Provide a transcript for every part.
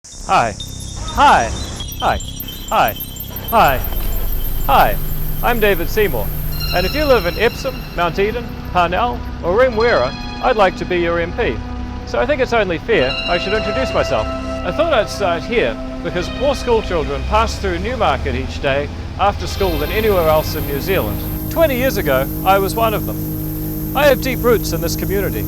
Hi. Hi. Hi. Hi. Hi. Hi. I'm David Seymour, and if you live in Epsom, Mount Eden, Parnell, or Remuera, I'd like to be your MP. So I think it's only fair I should introduce myself. I thought I'd start here because more school children pass through Newmarket each day after school than anywhere else in New Zealand. 20 years ago, I was one of them. I have deep roots in this community.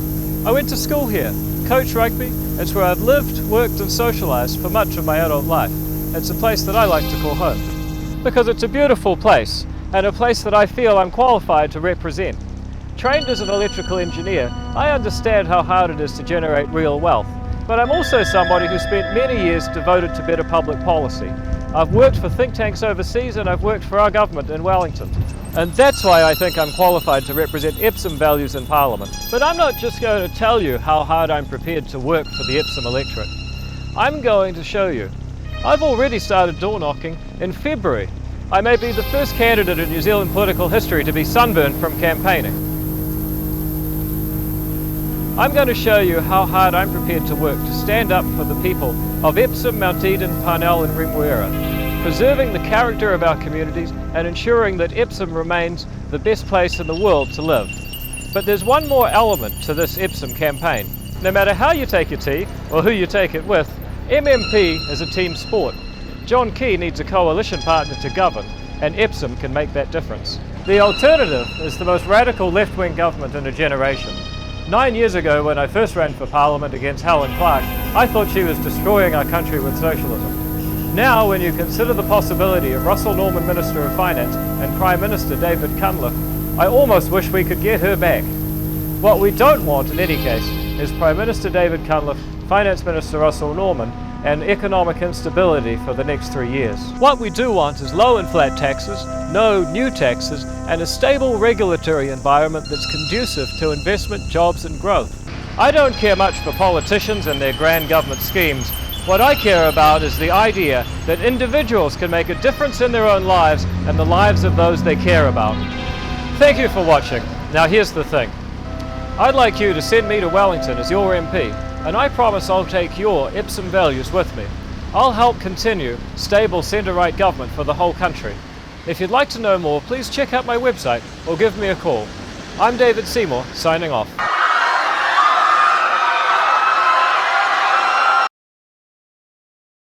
I went to school here, coached rugby. It's where I've lived, worked and socialised for much of my adult life. It's a place that I like to call home. Because it's a beautiful place, and a place that I feel I'm qualified to represent. Trained as an electrical engineer, I understand how hard it is to generate real wealth. But I'm also somebody who spent many years devoted to better public policy. I've worked for think tanks overseas and I've worked for our government in Wellington. And that's why I think I'm qualified to represent Epsom values in Parliament. But I'm not just going to tell you how hard I'm prepared to work for the Epsom electorate. I'm going to show you. I've already started door knocking. In February, I may be the first candidate in New Zealand political history to be sunburned from campaigning. I'm going to show you how hard I'm prepared to work to stand up for the people of Epsom, Mount Eden, Parnell and Remuera, preserving the character of our communities and ensuring that Epsom remains the best place in the world to live. But there's one more element to this Epsom campaign. No matter how you take your tea or who you take it with, MMP is a team sport. John Key needs a coalition partner to govern, and Epsom can make that difference. The alternative is the most radical left-wing government in a generation. 9 years ago, when I first ran for Parliament against Helen Clark, I thought she was destroying our country with socialism. Now, when you consider the possibility of Russell Norman Minister of Finance and Prime Minister David Cunliffe, I almost wish we could get her back. What we don't want, in any case, is Prime Minister David Cunliffe, Finance Minister Russell Norman, and economic instability for the next 3 years. What we do want is low and flat taxes, no new taxes, and a stable regulatory environment that's conducive to investment, jobs and growth. I don't care much for politicians and their grand government schemes. What I care about is the idea that individuals can make a difference in their own lives and the lives of those they care about. Thank you for watching. Now here's the thing. I'd like you to send me to Wellington as your MP, and I promise I'll take your Epsom values with me. I'll help continue stable centre-right government for the whole country. If you'd like to know more, please check out my website or give me a call. I'm David Seymour, signing off.